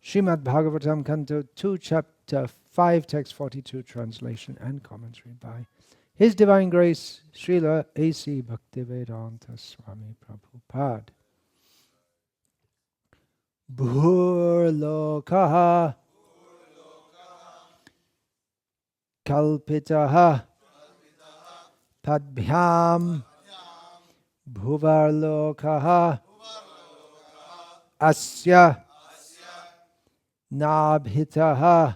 Srimad Bhagavatam, Canto 2, Chapter 5, Text 42, translation and commentary by His Divine Grace, Srila A.C. Bhaktivedanta Swami Prabhupada. Bhurlokaha kalpitaha padbhyam bhuvarlokaha asya nabhitaha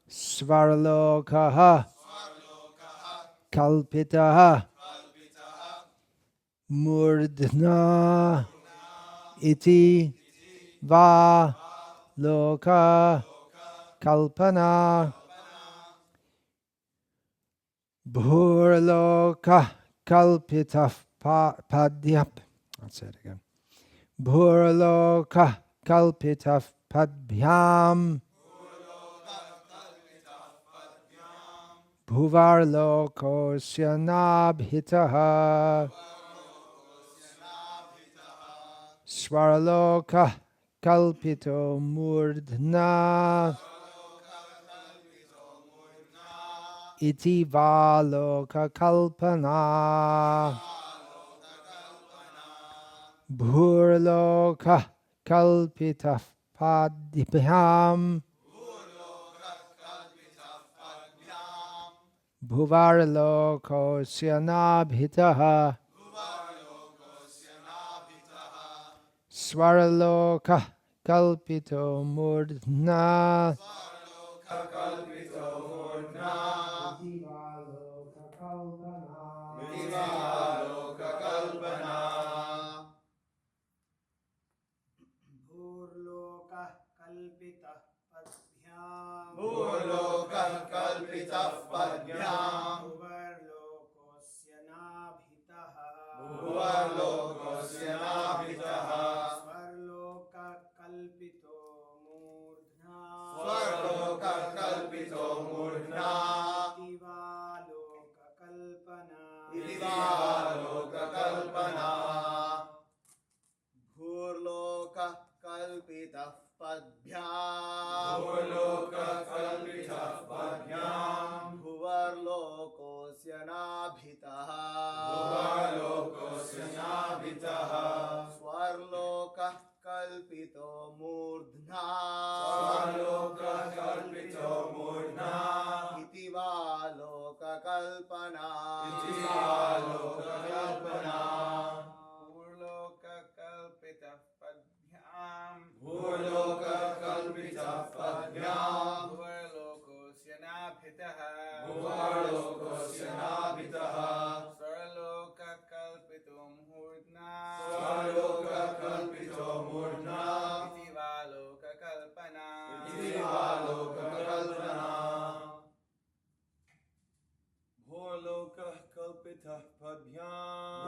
svarlokaha kalpitaha murdhna iti va loka kalpana bhurloka kalpita padyap. Let's say it again. Bhurloka kalpita padbhyam bhuvarlokosya nabhitaha Svarloka kalpito murdhna iti valoka kalpana bhurloka kalpita padibhyam bhuvarlokosya nabhitaha Svarloka kalpito murdhna Bhurloka kalpita padbhyam Bhuvarlokosya nabhitaha Svarloka kalpito murdhna Itivaloka kalpana Bhurloka kalpita padbhyam Bhuvarlokosya nabhitaha Svarloka kalpito murdhna Itivaloka kalpana Bhurloka kalpita padbhyam Bhuvarlokosya nabhitaha Svarloka kalpito murdhna Itivaloka kalpana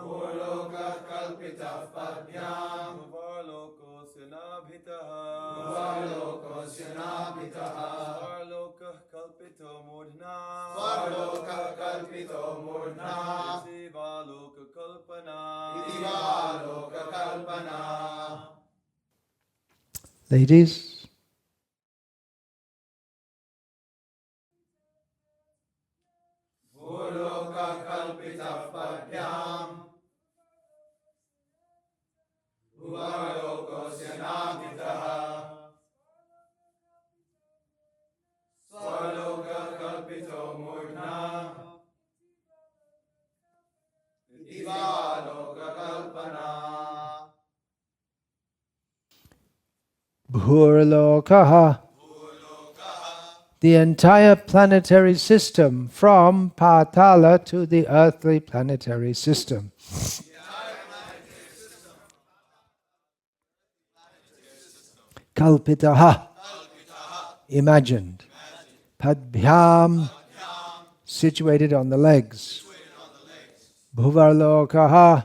Bhurloka kalpita padbhyam Bhuvarlokosya nabhitaha Svarloka kalpito murdhna Itivaloka kalpana Ladies, Bhurloka kalpita padbhyam Bhuvarlokosya nabhitaha Svarloka kalpito murdhna Itivaloka kalpana Bhurlokaha, the entire planetary system from Patala to the earthly planetary system. Kalpitaha, imagined. Padbhyam, situated on the legs. Bhuvarlokaha,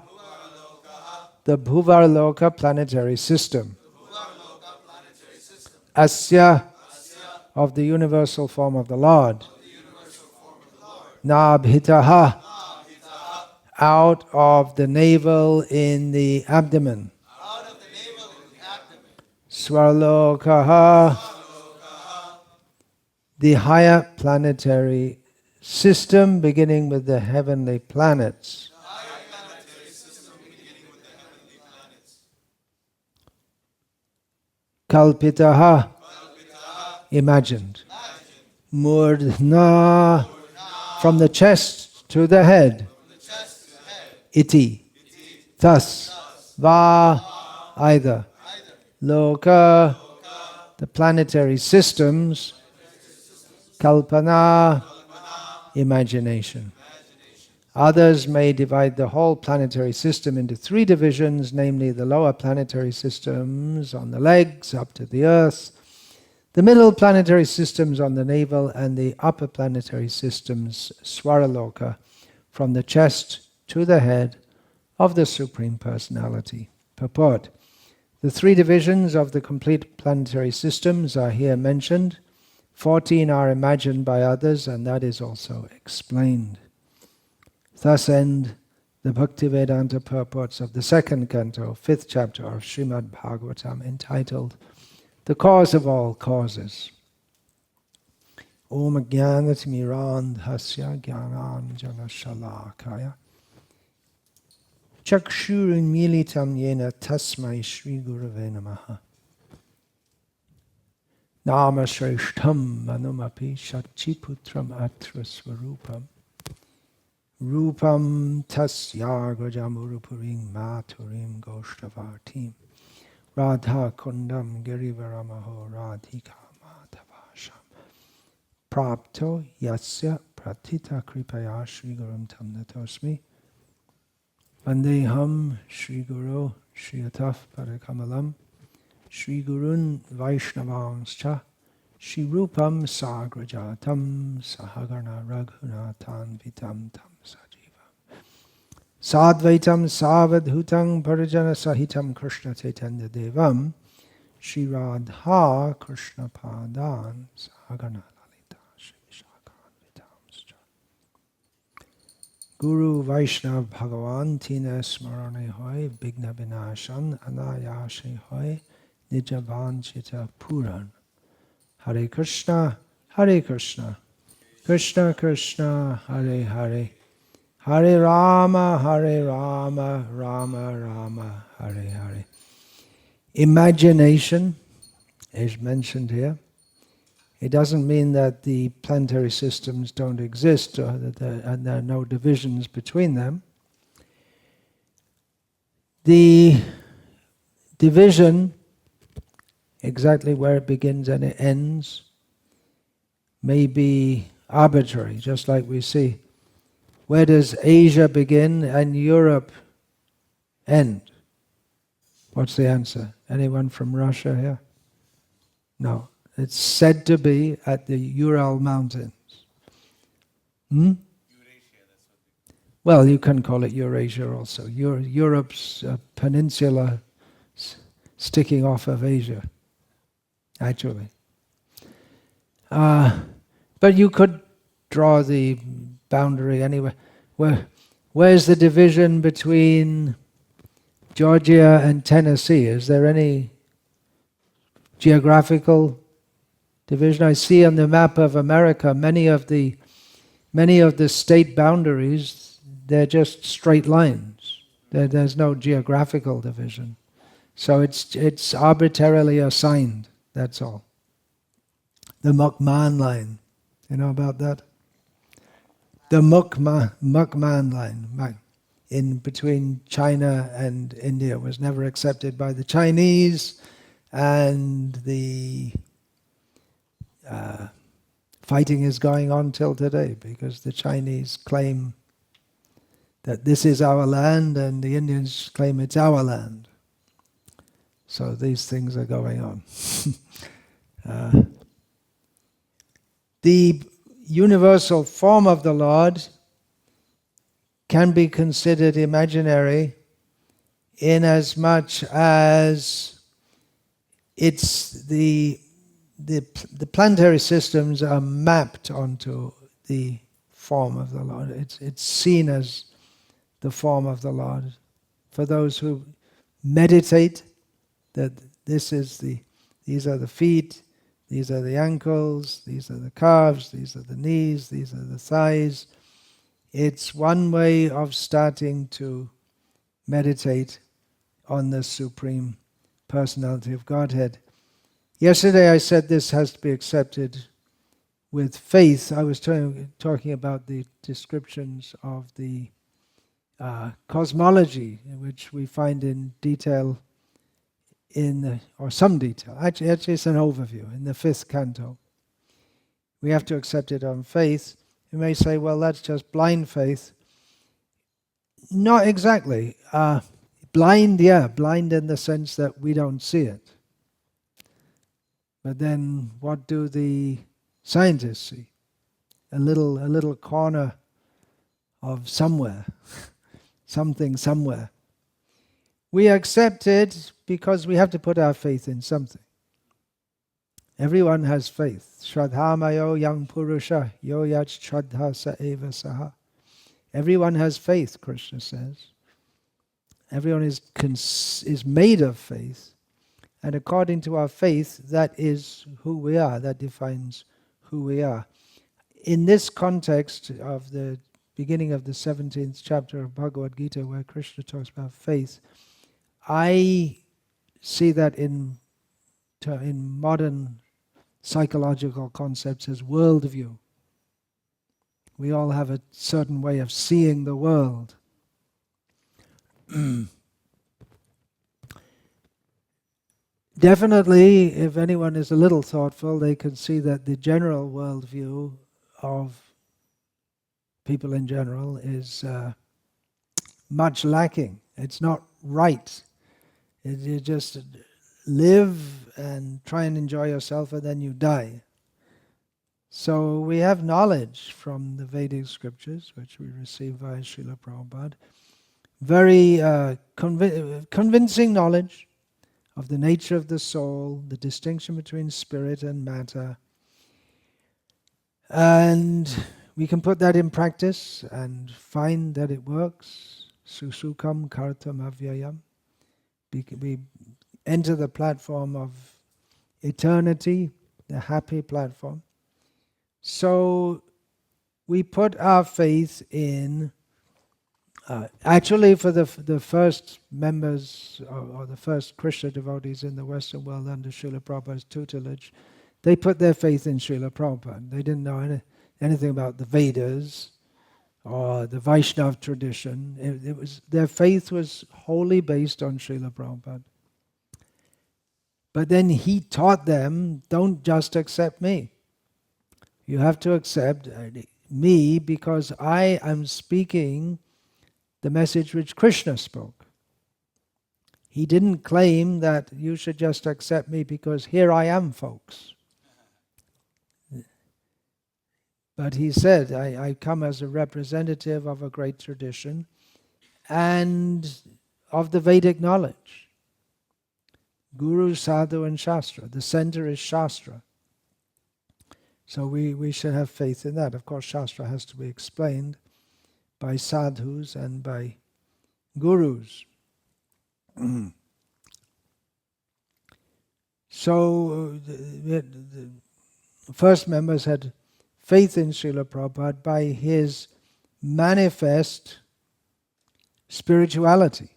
the Bhuvarloka planetary system. Asya, of the universal form of the Lord. Nabhitaha, out of the navel in the abdomen. Swarlokaha, the higher planetary system beginning with the heavenly planets. Kalpitaha, imagined. Murdhna, from the chest to the head. Iti, thus. Va, either. Loka, the planetary systems. Kalpana, imagination. Others may divide the whole planetary system into three divisions, namely the lower planetary systems on the legs up to the earth, the middle planetary systems on the navel, and the upper planetary systems, Swaraloka, from the chest to the head of the Supreme Personality. Purport. The three divisions of the complete planetary systems are here mentioned. 14 are imagined by others, and that is also explained. Thus end the Bhaktivedanta purports of the second canto, 5th chapter of Srimad Bhagavatam, entitled The Cause of All Causes. Om Jnanatirmirandhasya Jnananjana Shalakaya Chakshurinmilitam Yena Tasmai Shri Gurave Namaha Nama Shreshtham Manumapi Shachiputram Atra Swarupam Rupam Tasya Grajamurupurim Maturim Goshtavartim Radha Kundam Girivaramaho Radhika Madhavasham Prapto Yasya Pratita Kripaya Shri Gurum Tam Natosmi Vandeham Shri Guru Shri Ataf Parakamalam Shri Gurun Vaishnavanscha Shri Rupam Sagrajatam Sahagarna Raghunathan Vitam Tam Sajiva Sadvaitam Savadhutam Parajana Sahitam Krishna Chaitanya Devam Shri Radha Krishna Padan Sahagarna Lalita Shri Vishakhan Vitamscha Guru Vaishnav Bhagavan Tina Smarane Hoy Bigna Vinashan Anayashe Hoy Nijavanchita Puran Hare Krishna, Krishna Krishna, Hare Hare, Hare Rama, Rama Rama, Hare Hare. Imagination is mentioned here. It doesn't mean that the planetary systems don't exist or that there are no divisions between them. The division, exactly where it begins and it ends, may be arbitrary, just like we see. Where does Asia begin and Europe end? What's the answer? Anyone from Russia here? No. It's said to be at the Ural Mountains. Well, you can call it Eurasia also. Europe's peninsula sticking off of Asia, actually. But you could draw the boundary anywhere. Where's the division between Georgia and Tennessee? Is there any geographical division? I see on the map of America many of the state boundaries, they're just straight lines. There's no geographical division. So it's arbitrarily assigned, that's all. The Mukman line, you know about that? The Mukman line in between China and India was never accepted by the Chinese, and the fighting is going on till today because the Chinese claim that this is our land and the Indians claim it's our land. So these things are going on. The universal form of the Lord can be considered imaginary in as much as it's the planetary systems are mapped onto the form of the Lord. It's seen as the form of the Lord. For those who meditate, that this is These are the feet, these are the ankles, these are the calves, these are the knees, these are the thighs. It's one way of starting to meditate on the Supreme Personality of Godhead. Yesterday I said this has to be accepted with faith. I was talking about the descriptions of the cosmology, which we find in detail or some detail. Actually, it's an overview in the 5th canto. We have to accept it on faith. You may say, well, that's just blind faith. Not exactly. Blind in the sense that we don't see it. But then what do the scientists see? A little corner of somewhere, something somewhere. We accept it because we have to put our faith in something. Everyone has faith. Shraddhamayo yang purusha yo yach shraddha sa eva saha. Everyone has faith, Krishna says. Everyone is made of faith. And according to our faith, that is who we are. That defines who we are. In this context of the beginning of the 17th chapter of Bhagavad Gita, where Krishna talks about faith, I see that in modern psychological concepts as worldview. We all have a certain way of seeing the world. Definitely, if anyone is a little thoughtful, they can see that the general worldview of people in general is much lacking. It's not right. You just live and try and enjoy yourself and then you die. So we have knowledge from the Vedic scriptures, which we receive via Srila Prabhupada. Very convincing knowledge of the nature of the soul, the distinction between spirit and matter. And we can put that in practice and find that it works. Susukam kartam avyayam. We enter the platform of eternity, the happy platform. So we put our faith in, actually for the first members or the first Krishna devotees in the Western world under Srila Prabhupada's tutelage, they put their faith in Srila Prabhupada. They didn't know anything about the Vedas or the Vaishnava tradition. Their faith was wholly based on Srila Prabhupada. But then he taught them, don't just accept me. You have to accept me because I am speaking the message which Krishna spoke. He didn't claim that you should just accept me because here I am, folks. But he said, I come as a representative of a great tradition and of the Vedic knowledge. Guru, Sadhu and Shastra. The center is Shastra. So we should have faith in that. Of course, Shastra has to be explained by sadhus and by gurus. So the first members had faith in Srila Prabhupada by his manifest spirituality.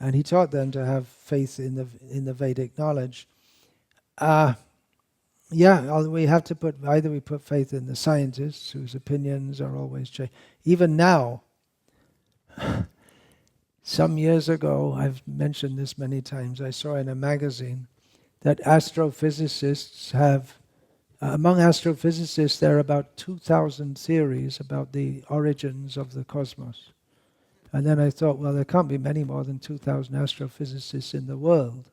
And he taught them to have faith in the Vedic knowledge. We have to we put faith in the scientists whose opinions are always changing. Even now, some years ago, I've mentioned this many times, I saw in a magazine that astrophysicists have, among astrophysicists, there are about 2,000 theories about the origins of the cosmos. And then I thought, well, there can't be many more than 2,000 astrophysicists in the world.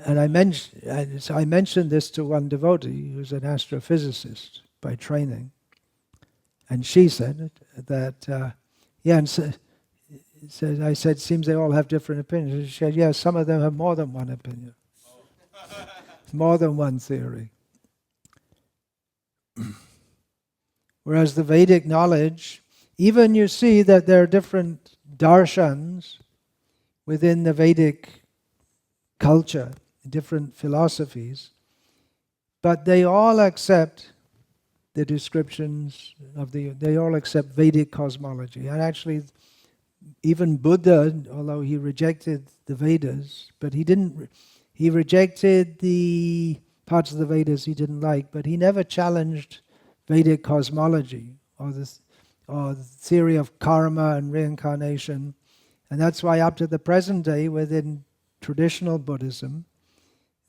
And I mentioned this to one devotee who's an astrophysicist by training. And she said that, I said, seems they all have different opinions. She said, yes, some of them have more than one opinion. More than one theory. Whereas the Vedic knowledge, even you see that there are different darshans within the Vedic culture, different philosophies, but they all accept the descriptions of they all accept Vedic cosmology. And actually, even Buddha, although he rejected the Vedas, but he rejected the parts of the Vedas he didn't like, but he never challenged Vedic cosmology or the theory of karma and reincarnation. And that's why up to the present day, within traditional Buddhism,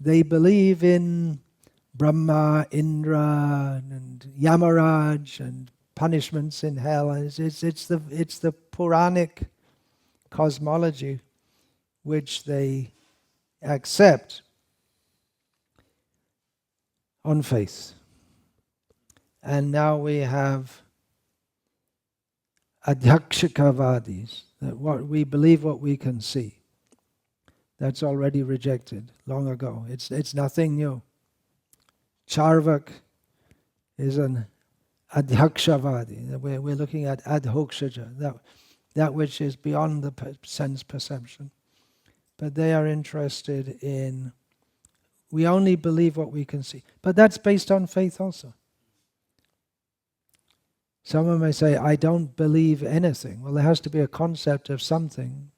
they believe in Brahma, Indra, and Yamaraj, and punishments in hell. It's the Puranic cosmology which they accept on faith. And now we have Adhyakshikavadis, that what we believe what we can see. That's already rejected long ago. It's nothing new. Charvak is an Adhyakshavadi. We're looking at Adhokshaja, that which is beyond the sense perception. But they are interested in, we only believe what we can see. But that's based on faith also. Someone may say, I don't believe anything. Well, there has to be a concept of something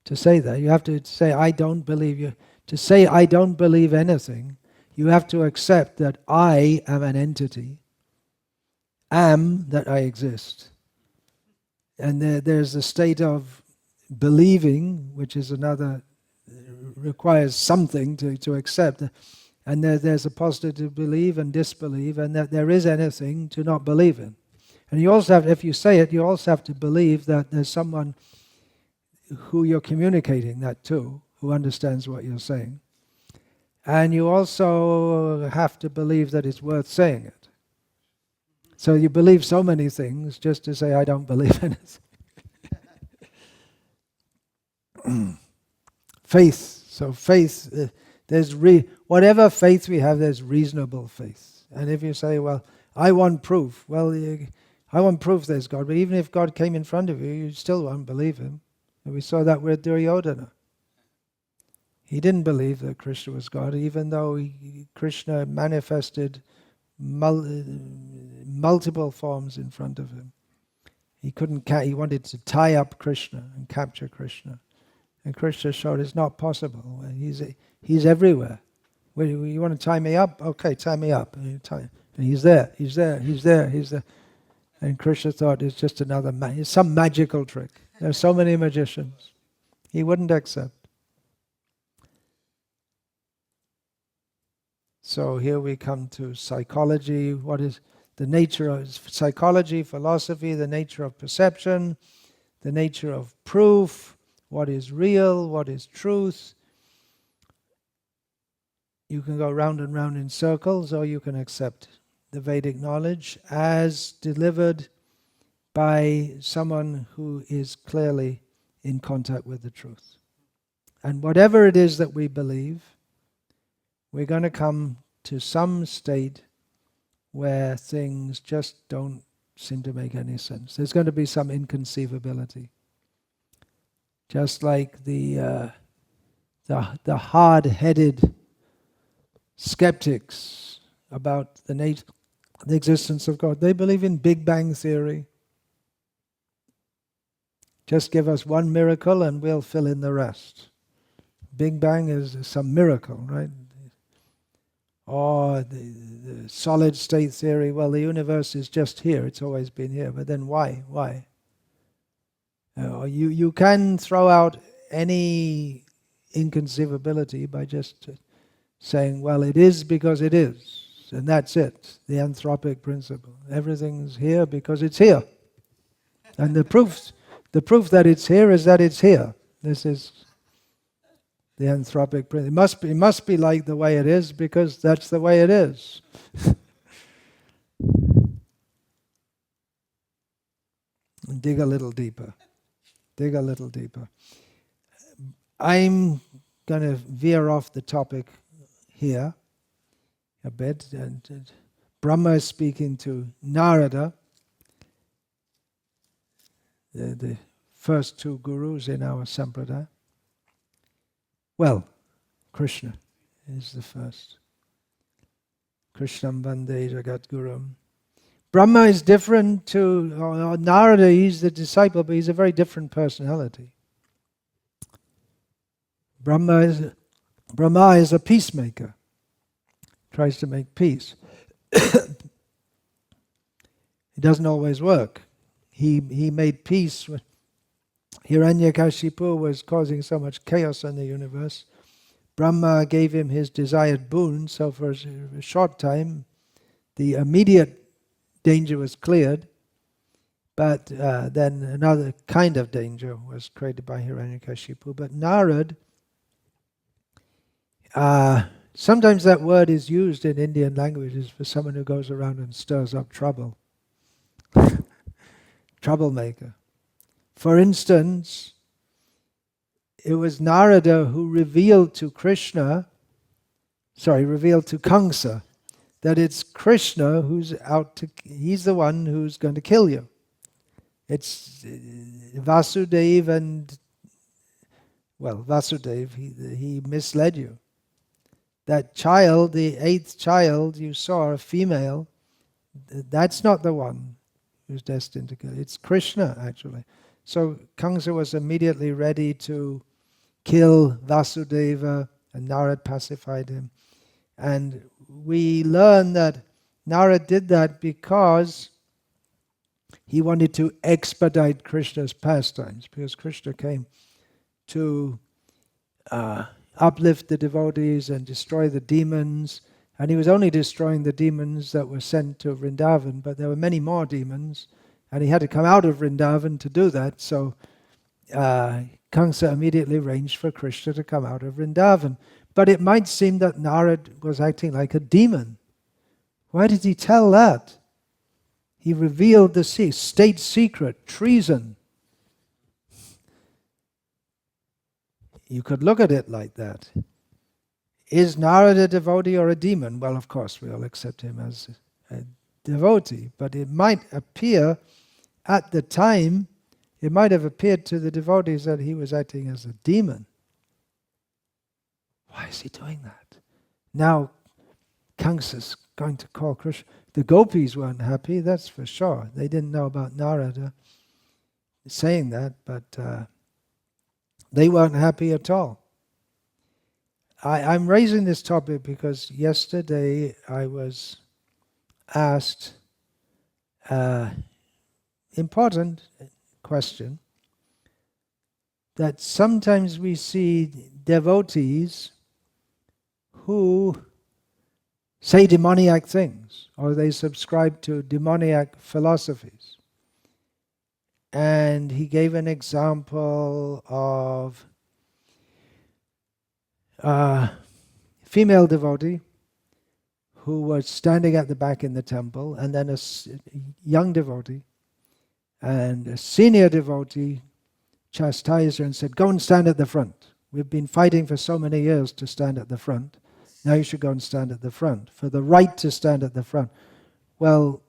to say that. You have to say, I don't believe you. To say, I don't believe anything, you have to accept that I am an entity, am that I exist. And there's a state of believing, which is another, requires something to accept. And there's a positive belief and disbelief, and that there is anything to not believe in. And you also have, if you say it, you also have to believe that there's someone who you're communicating that to, who understands what you're saying. And you also have to believe that it's worth saying it. So you believe so many things just to say, I don't believe anything. Faith. So faith, whatever faith we have, there's reasonable faith. And if you say, well, I want proof. Well, I want proof there's God. But even if God came in front of you, you still won't believe him. And we saw that with Duryodhana. He didn't believe that Krishna was God, even though Krishna manifested multiple forms in front of him. He wanted to tie up Krishna and capture Krishna. And Krishna showed it's not possible. He's everywhere. You want to tie me up? Okay, tie me up. And he's there. And Krishna thought it's just it's some magical trick. There are so many magicians. He wouldn't accept. So here we come to psychology. What is the nature of psychology, philosophy, the nature of perception, the nature of proof, what is real, what is truth. You can go round and round in circles, or you can accept the Vedic knowledge as delivered by someone who is clearly in contact with the truth. And whatever it is that we believe, we're going to come to some state where things just don't seem to make any sense. There's going to be some inconceivability. Just like the hard-headed skeptics about the existence of God. They believe in Big Bang theory. Just give us one miracle and we'll fill in the rest. Big Bang is some miracle, right? Or the solid state theory, well, the universe is just here, it's always been here, but then why? Why? You can throw out any inconceivability by just saying, well, it is because it is, and that's it, the anthropic principle. Everything's here because it's here. And the proof that it's here is that it's here. This is the anthropic principle. It must be like the way it is because that's the way it is. Dig a little deeper. Dig a little deeper. I'm going to veer off the topic here a bit. And Brahma is speaking to Narada, the first two gurus in our sampradaya. Well, Krishna is the first. Krishnam Vande Jagat Gurum. Brahma is different to Narada. He's the disciple, but he's a very different personality. Brahma is a peacemaker. Tries to make peace. It doesn't always work. He made peace when Hiranyakashipu was causing so much chaos in the universe. Brahma gave him his desired boon, so for a short time the immediate danger was cleared, but then another kind of danger was created by Hiranyakashipu. But Narad, sometimes that word is used in Indian languages for someone who goes around and stirs up trouble. Troublemaker. For instance, it was Narada who revealed to Kamsa, that it's Krishna who's out to, he's the one who's going to kill you. It's Vasudev Vasudev, he misled you. That child, the 8th child you saw, a female, that's not the one who's destined to kill. It's Krishna, actually. So Kamsa was immediately ready to kill Vasudeva, and Narad pacified him. And we learn that Narad did that because he wanted to expedite Krishna's pastimes, because Krishna came to uplift the devotees and destroy the demons. And he was only destroying the demons that were sent to Vrindavan, but there were many more demons, and he had to come out of Vrindavan to do that. So Kamsa immediately arranged for Krishna to come out of Vrindavan. But it might seem that Narad was acting like a demon. Why did he tell that? He revealed the state secret, treason. You could look at it like that. Is Narad a devotee or a demon? Well, of course, we all accept him as a devotee. But it might appear, at the time, it might have appeared to the devotees that he was acting as a demon. Why is he doing that? Now, Kamsa's going to call Krishna. The gopis weren't happy, that's for sure. They didn't know about Narada saying that, but they weren't happy at all. I'm raising this topic because yesterday I was asked an important question, that sometimes we see devotees who say demoniac things, or they subscribe to demoniac philosophies. And he gave an example of a female devotee who was standing at the back in the temple, and then a young devotee, and a senior devotee chastised her and said, "Go and stand at the front. We've been fighting for so many years to stand at the front. Now you should go and stand at the front, for the right to stand at the front." Well,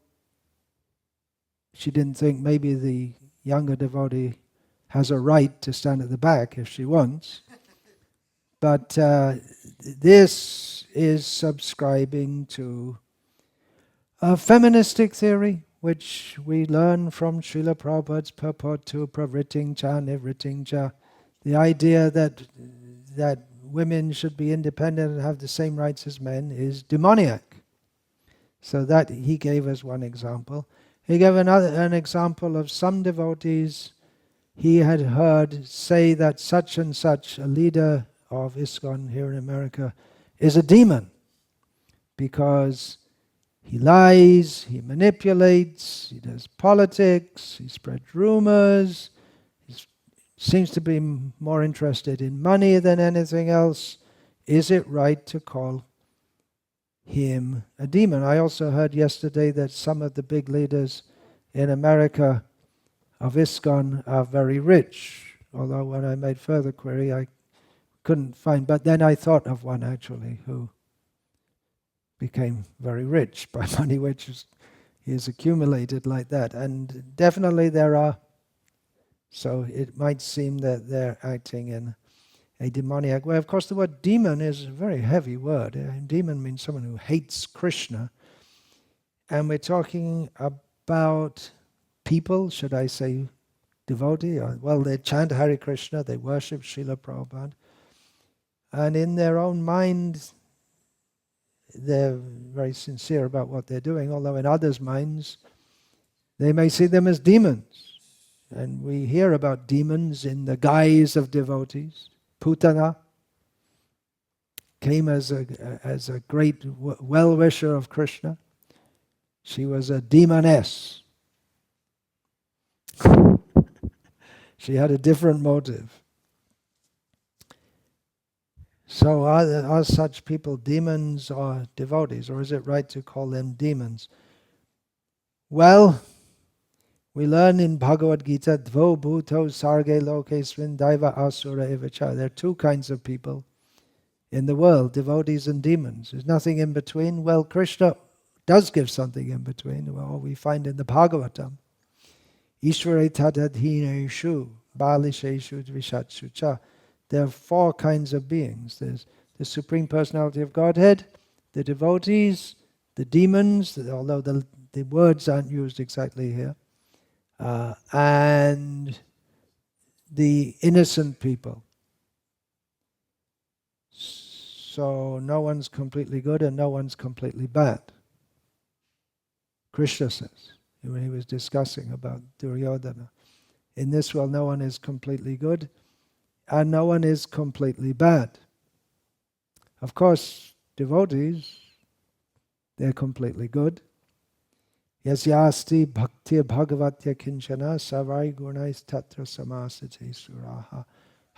she didn't think maybe the younger devotee has a right to stand at the back if she wants. But this is subscribing to a feministic theory, which we learn from Srila Prabhupada's purport to Pravriting Cha Nivriting Cha. The idea that women should be independent and have the same rights as men is demoniac. So that he gave us one example. He gave an example of some devotees he had heard say that such and such, a leader of ISKCON here in America, is a demon because he lies, he manipulates, he does politics, he spreads rumors, he seems to be more interested in money than anything else. Is it right to call him a demon? I also heard yesterday that some of the big leaders in America of ISKCON are very rich, although when I made further query I couldn't find. But then I thought of one actually who became very rich by money which is accumulated like that. And definitely there are. So it might seem that they're acting in a demoniac way. Of course, the word demon is a very heavy word. Demon means someone who hates Krishna. And we're talking about people, should I say devotee? Well, they chant Hare Krishna, they worship Srila Prabhupada. And in their own mind, they're very sincere about what they're doing, although in others' minds, they may see them as demons. And we hear about demons in the guise of devotees. Putana came as a great well-wisher of Krishna. She was a demoness. She had a different motive. So are such people demons or devotees, or is it right to call them demons? Well, we learn in Bhagavad Gita, Dvo bhuto sarge lokesmin daiva asura evacha. There are two kinds of people in the world, devotees and demons. There's nothing in between. Well, Krishna does give something in between. Well, we find in the Bhagavatam, Ishvare tadadhineshu balisheshu dvishatshu cha. There are four kinds of beings. There's the Supreme Personality of Godhead, the devotees, the demons, although the words aren't used exactly here, and the innocent people. So no one's completely good and no one's completely bad. Krishna says, when he was discussing about Duryodhana, in this world no one is completely good and no one is completely bad. Of course, devotees, they're completely good. Yasyasti bhakti bhagavatya kinchana savai gunais tatra samasate suraha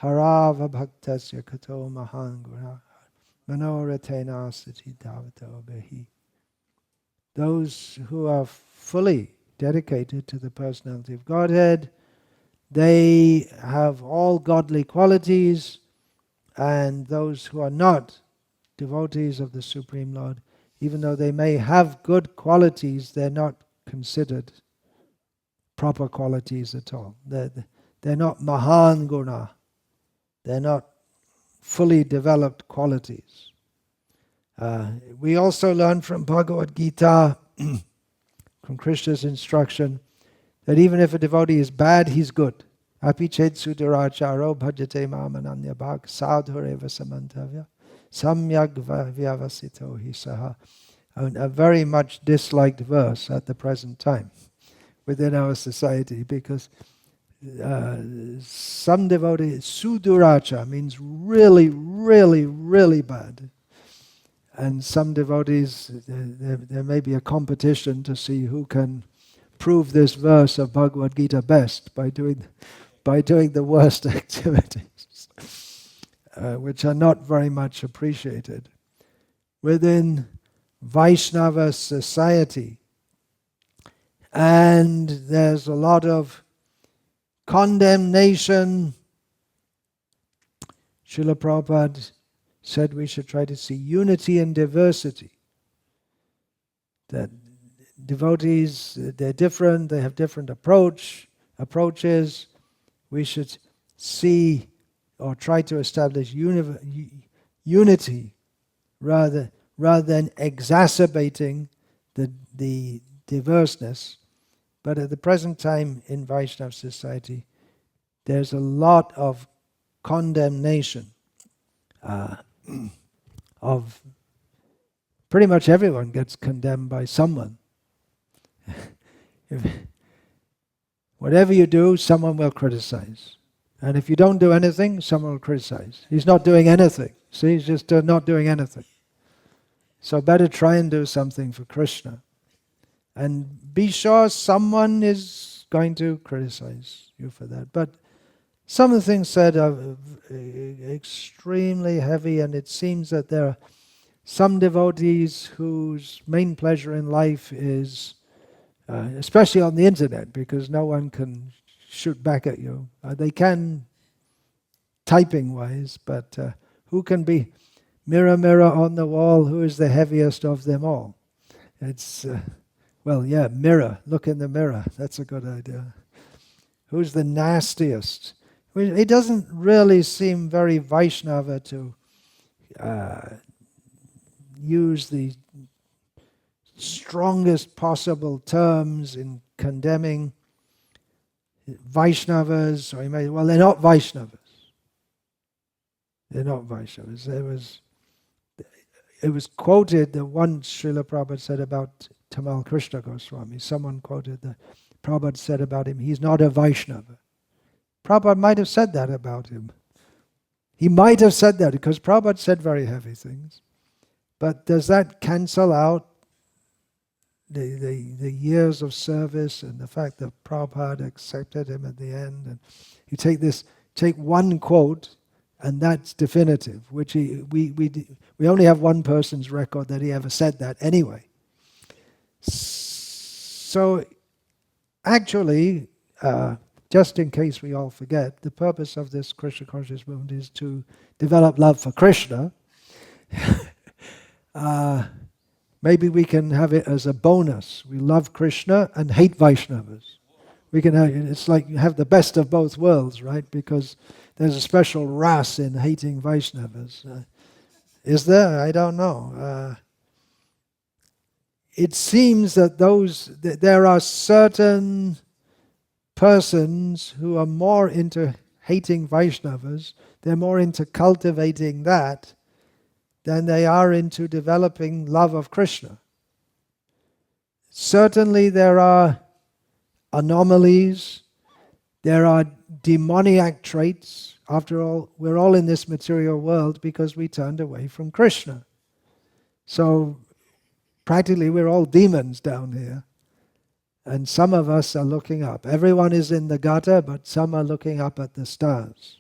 harava bhaktasya kato mahan guna manoratena sati davato behi. Those who are fully dedicated to the personality of Godhead, they have all godly qualities, and those who are not devotees of the Supreme Lord, even though they may have good qualities, they're not considered proper qualities at all. They're not mahan guna. They're not fully developed qualities. We also learn from Bhagavad Gita, from Krishna's instruction, that even if a devotee is bad, he's good. Api chet suduracharo bhajate mamananya bhag sadhureva samantavya samyag vyavasito hi saha. A very much disliked verse at the present time within our society, because some devotees, suduracha means really, really, really bad. And some devotees, there may be a competition to see who can prove this verse of Bhagavad Gita best by doing the worst activities, which are not very much appreciated. Within Vaishnava society, and there's a lot of condemnation. Srila Prabhupada said we should try to see unity in diversity. That devotees, they're different, they have different approaches. We should see or try to establish unity rather than exacerbating the diverseness. But at the present time in Vaishnava society, there's a lot of condemnation of pretty much everyone gets condemned by someone. Whatever you do, someone will criticize. And if you don't do anything, someone will criticize. He's not doing anything. See, he's just not doing anything. So better try and do something for Krishna. And be sure someone is going to criticize you for that. But some of the things said are extremely heavy, and it seems that there are some devotees whose main pleasure in life is, especially on the internet, because no one can shoot back at you. They can typing-wise, but who can be mirror, mirror on the wall, who is the heaviest of them all? It's, mirror. Look in the mirror. That's a good idea. Who's the nastiest? It doesn't really seem very Vaishnava to use the strongest possible terms in condemning Vaishnavas, or they're not Vaishnavas. They're not Vaishnavas. It was quoted that once Srila Prabhupada said about Tamal Krishna Goswami. Someone quoted that Prabhupada said about him, he's not a Vaishnava. Prabhupada might have said that about him. He might have said that because Prabhupada said very heavy things. But does that cancel out the years of service and the fact that Prabhupada accepted him at the end? And you take one quote, and that's definitive. Which we only have one person's record that he ever said that anyway. So actually, just in case we all forget, the purpose of this Krishna conscious movement is to develop love for Krishna. Maybe we can have it as a bonus. We love Krishna and hate Vaishnavas. We can have, it's like you have the best of both worlds, right? Because there's a special ras in hating Vaishnavas. Is there? I don't know. It seems that there are certain persons who are more into hating Vaishnavas, they're more into cultivating that than they are into developing love of Krishna. Certainly there are anomalies, there are demoniac traits. After all, we're all in this material world because we turned away from Krishna. So practically we're all demons down here. And some of us are looking up. Everyone is in the gutter, but some are looking up at the stars.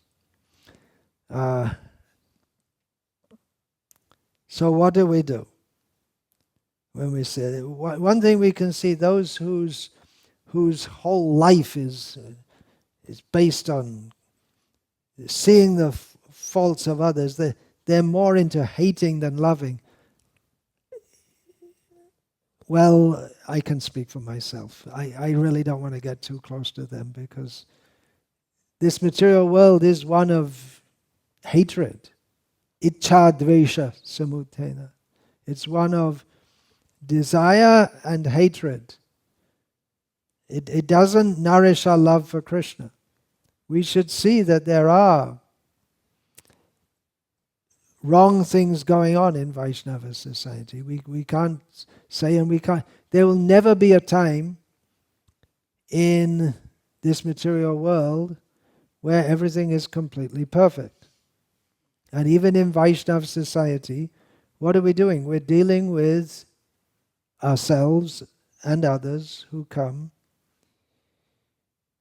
So what do we do? When we say, one thing we can see, those whose whole life is based on seeing the faults of others, they're more into hating than loving. Well, I can speak for myself. I really don't want to get too close to them because this material world is one of hatred. Ichcha dvesha samutena. It's one of desire and hatred. It doesn't nourish our love for Krishna. We should see that there are wrong things going on in Vaishnava society. We can't say, and we can't. There will never be a time in this material world where everything is completely perfect. And even in Vaishnava society, what are we doing? We're dealing with ourselves and others who come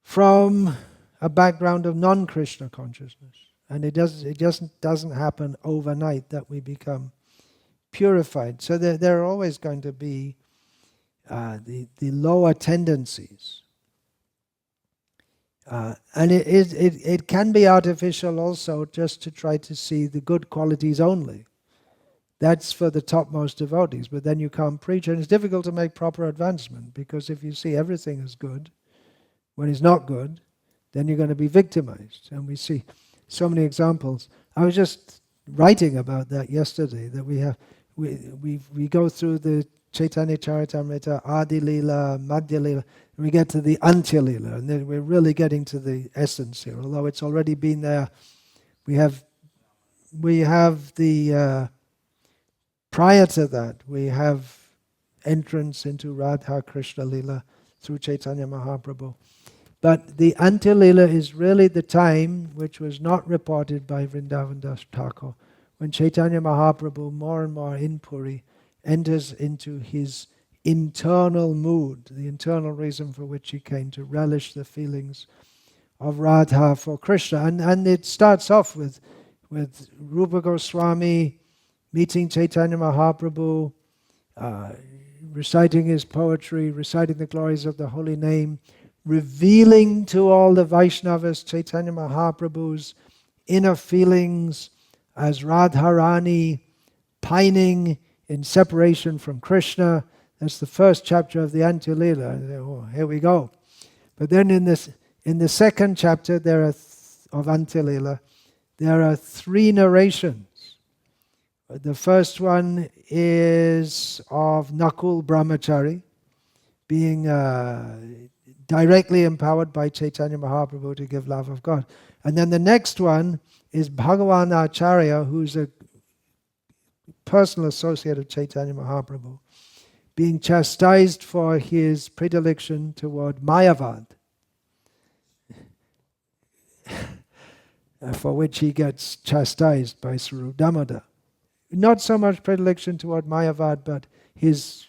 from a background of non-Krishna consciousness. And it just doesn't happen overnight that we become purified. So there are always going to be the lower tendencies. And it can be artificial also just to try to see the good qualities only. That's for the topmost devotees, but then you can't preach, and it's difficult to make proper advancement, because if you see everything as good, when it's not good, then you're going to be victimized. And we see so many examples. I was just writing about that yesterday, that we go through the Chaitanya Charitamrita, Adi Lila, Madhya Lila, and we get to the Antya Lila, and then we're really getting to the essence here. Although it's already been there, we have the prior to that, we have entrance into Radha Krishna Lila through Chaitanya Mahaprabhu. But the Antya Lila is really the time which was not reported by Vrindavan Das Thakur, when Chaitanya Mahaprabhu, more and more in Puri, enters into his internal mood, the internal reason for which he came, to relish the feelings of Radha for Krishna. And it starts off with Rupa Goswami meeting Chaitanya Mahaprabhu, reciting his poetry, reciting the glories of the holy name, revealing to all the Vaishnavas Chaitanya Mahaprabhu's inner feelings as Radharani pining in separation from Krishna. That's the first chapter of the Antya Lila. Oh, here we go. But then in the second chapter, there are of Antilila, there are 3 narrations. The first one is of Nakul Brahmachari, being directly empowered by Chaitanya Mahaprabhu to give love of God. And then the next one is Bhagavan Acharya, who's a personal associate of Chaitanya Mahaprabhu, being chastised for his predilection toward Mayavad, for which he gets chastised by Swarup Damodar. Not so much predilection toward Mayavad, but his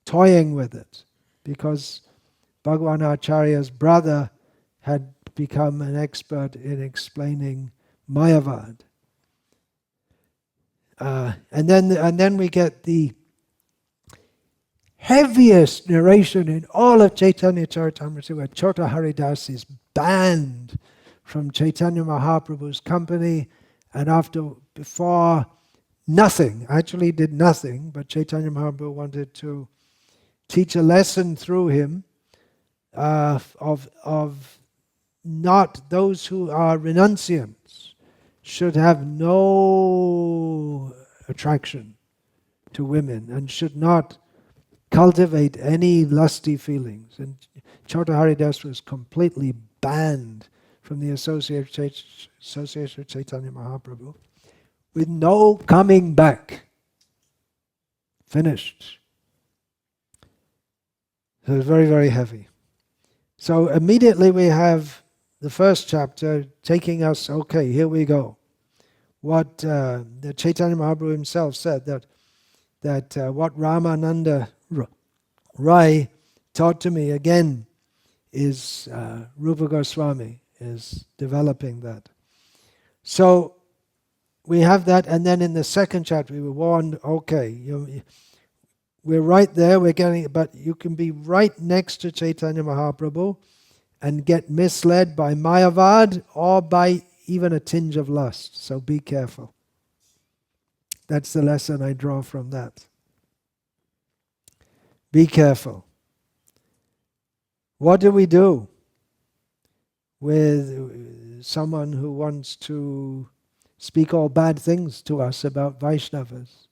toying with it, because Bhagavan Acharya's brother had become an expert in explaining Mayavad. And then we get the heaviest narration in all of Chaitanya Charitamrita, where Chota Haridas is banned from Chaitanya Mahaprabhu's company, and before nothing, actually did nothing, but Chaitanya Mahaprabhu wanted to teach a lesson through him of not those who are renunciants should have no attraction to women and should not cultivate any lusty feelings. And Chota Haridas was completely banned from the association of Chaitanya Mahaprabhu, with no coming back. Finished. So it's very, very heavy. So immediately we have the first chapter taking us, okay, here we go. What the Chaitanya Mahaprabhu himself said, that what Ramananda Rai taught to me again is Rupa Goswami is developing that. So we have that, and then in the second chapter we were warned, okay, we're right there, we're getting, but you can be right next to Chaitanya Mahaprabhu and get misled by Mayavad or by even a tinge of lust. So be careful. That's the lesson I draw from that. Be careful. What do we do with someone who wants to speak all bad things to us about Vaishnavas,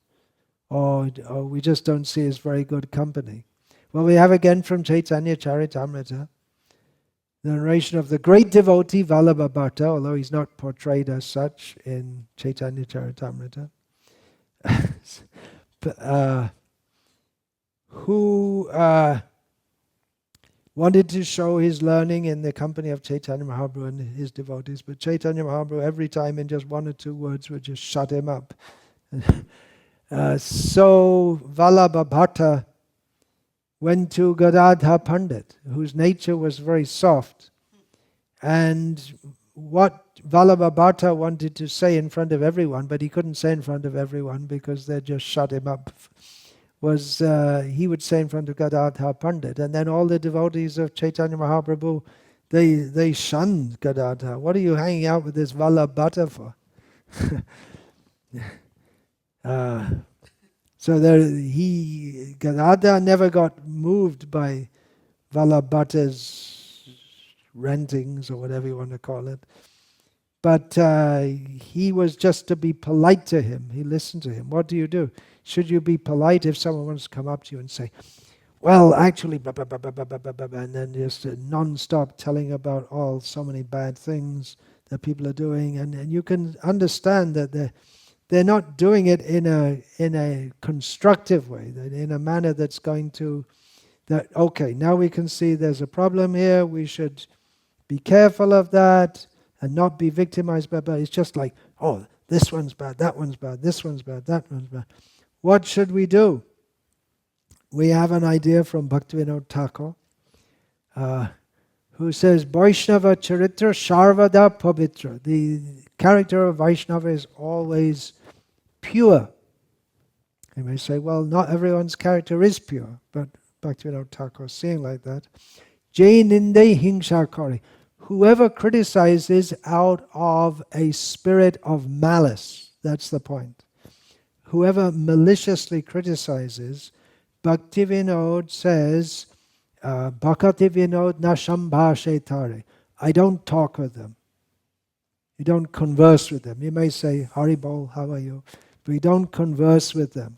or we just don't see as very good company? Well, we have again from Chaitanya Charitamrita, the narration of the great devotee Vallabha Bhatta, although he's not portrayed as such in Chaitanya Charitamrita, who wanted to show his learning in the company of Chaitanya Mahaprabhu and his devotees, but Chaitanya Mahaprabhu every time in just 1 or 2 words would just shut him up. So Vallabha Bhatta went to Gadadhar Pandit, whose nature was very soft, and what Vallabha Bhatta wanted to say in front of everyone, but he couldn't say in front of everyone because they'd just shut him up, was he would say in front of Gadadhar Pandit, and then all the devotees of Chaitanya Mahaprabhu, they shunned Gadadhar. What are you hanging out with this Vallabha Bhatta for? So Gadadhar never got moved by Vallabha Bhatta's rantings, or whatever you want to call it. But he was just to be polite to him. He listened to him. What do you do? Should you be polite if someone wants to come up to you and say, well, actually, blah, blah, blah, blah, blah, blah, blah, blah, and then just non-stop telling about so many bad things that people are doing, and you can understand that they're not doing it in a constructive way, that in a manner that's going to, okay, now we can see there's a problem here, we should be careful of that and not be victimized by that. It's just like, oh, this one's bad, that one's bad, this one's bad, that one's bad. What should we do? We have an idea from Bhaktivinoda Thakur, who says, Vaishnava Charitra Sharvada Pavitra. The character of Vaishnava is always pure. You may say, well, not everyone's character is pure, but Bhaktivinoda Thakur is saying like that. Jai Ninde Hingsha Kari. Whoever criticizes out of a spirit of malice, that's the point. Whoever maliciously criticizes, Bhaktivinoda says, Bhaktivinoda na shambhashe tare. I don't talk with them. We don't converse with them. You may say, Haribol, how are you? But we don't converse with them.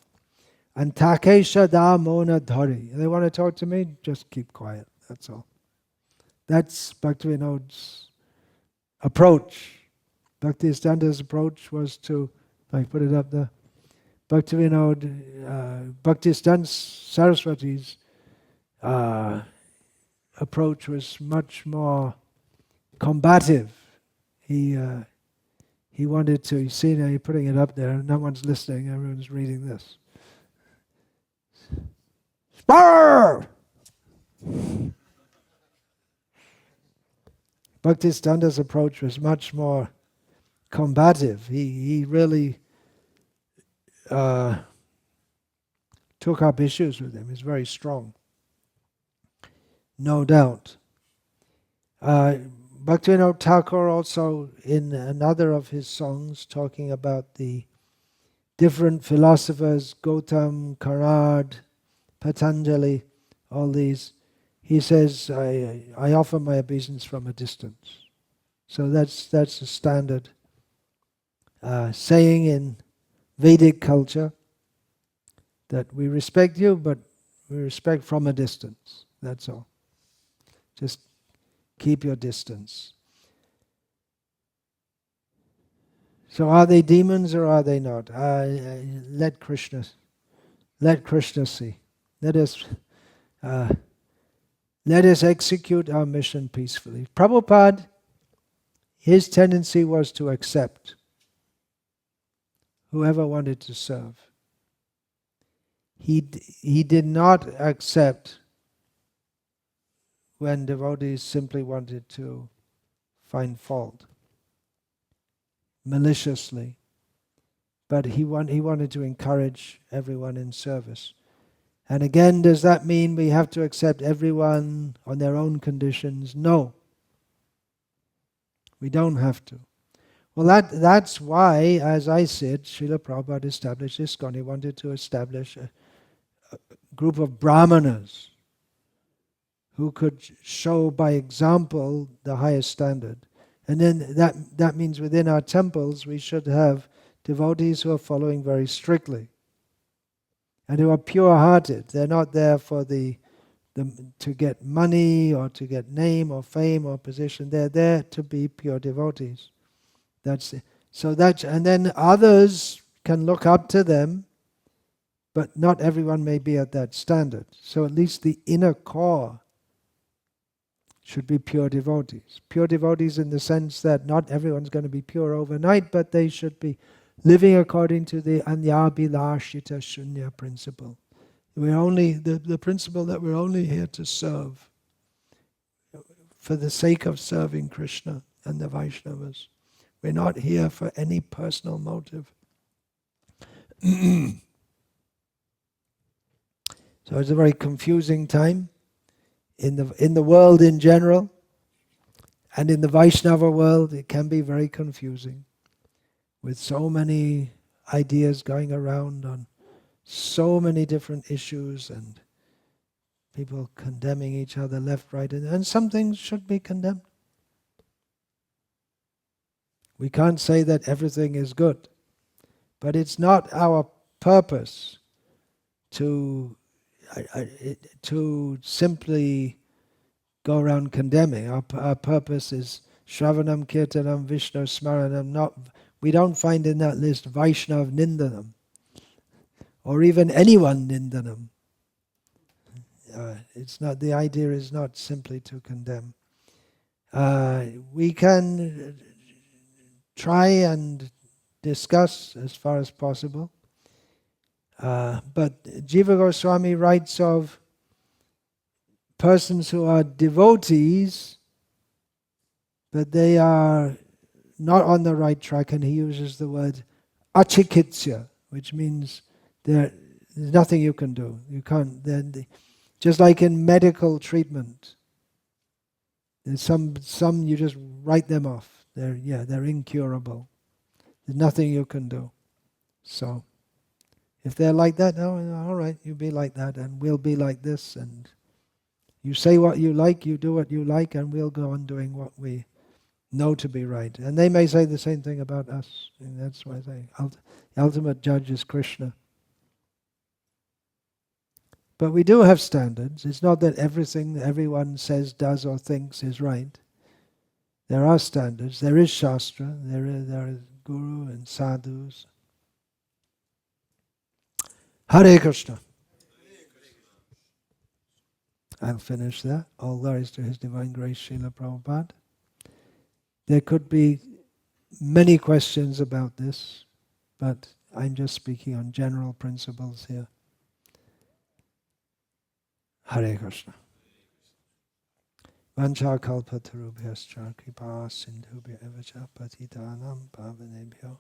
And Takesha da mona dhari. They want to talk to me, just keep quiet. That's all. That's Bhaktivinoda's approach. Bhaktisiddhanta's approach was to, I put it up there, Bhaktisiddhanta Saraswati's approach was much more combative. He wanted to, you see now you're putting it up there, no one's listening, everyone's reading this. Spar! Bhaktisiddhanta's approach was much more combative. He really took up issues with him. He's very strong. No doubt. Bhaktivinoda Thakur also, in another of his songs, talking about the different philosophers, Gautam, Karad, Patanjali, all these, he says, I offer my obeisance from a distance. So that's a standard saying in Vedic culture, that we respect you, but we respect from a distance. That's all. Just keep your distance. So are they demons or are they not? Let Krishna see. Let us execute our mission peacefully. Prabhupada, his tendency was to accept whoever wanted to serve. He did not accept when devotees simply wanted to find fault maliciously. But he wanted to encourage everyone in service. And again, does that mean we have to accept everyone on their own conditions? No. We don't have to. Well, that's why, as I said, Srila Prabhupada established ISKCON. He wanted to establish a group of brahmanas who could show by example the highest standard. And then that means within our temples we should have devotees who are following very strictly and who are pure-hearted. They're not there for to get money or to get name or fame or position. They're there to be pure devotees. That's it. And then others can look up to them, but not everyone may be at that standard. So at least the inner core should be pure devotees. Pure devotees in the sense that not everyone's going to be pure overnight, but they should be living according to the anyabhilashita shunya principle. We're only the principle that we're only here to serve for the sake of serving Krishna and the Vaishnavas. We're not here for any personal motive. So it's a very confusing time in the world in general, and in the Vaishnava world it can be very confusing, with so many ideas going around on so many different issues and people condemning each other left, right, and some things should be condemned. We can't say that everything is good, but it's not our purpose to simply go around condemning. Our purpose is Shravanam, Kirtanam, Vishnu Smaranam. We don't find in that list Vaishnav Nindanam, or even anyone Nindanam. It's not. The idea is not simply to condemn. We can try and discuss as far as possible. But Jiva Goswami writes of persons who are devotees, but they are not on the right track, and he uses the word achikitsya, which means there's nothing you can do. You can't. Just like in medical treatment, there's some you just write them off. They're incurable. There's nothing you can do. So if they're like that, no, all right, you be like that, and we'll be like this, and you say what you like, you do what you like, and we'll go on doing what we know to be right. And they may say the same thing about us. And that's why the ultimate judge is Krishna. But we do have standards. It's not that everything everyone says, does, or thinks is right. There are standards. There is Shastra. There is Guru and Sadhus. Hare Krishna. I'll finish that. All glories to His Divine Grace, Srila Prabhupada. There could be many questions about this, but I'm just speaking on general principles here. Hare Krishna. Vancha kalpatarubhyascha kripa sindhubhya evacha patitanam pavanebhyo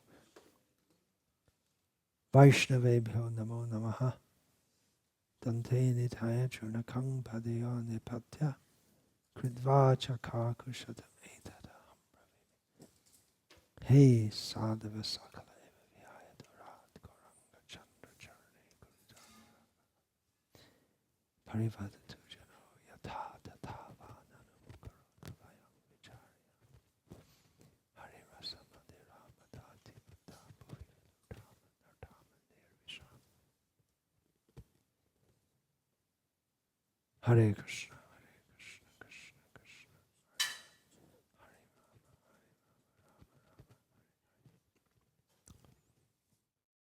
Vaishnavebhyo namo namaha Dante nitaya churnakang padeyo nipatya Kridva chakha kushatam etadaham brahmi Hey sadhava sakala eva vihaya durat goranga chandra charne gurujana Parivadatu jano yatha tatha vananam karotavayam vicharya Hari rasa madhira madhati madha bhuvi nardama nirvisham Hare Krishna.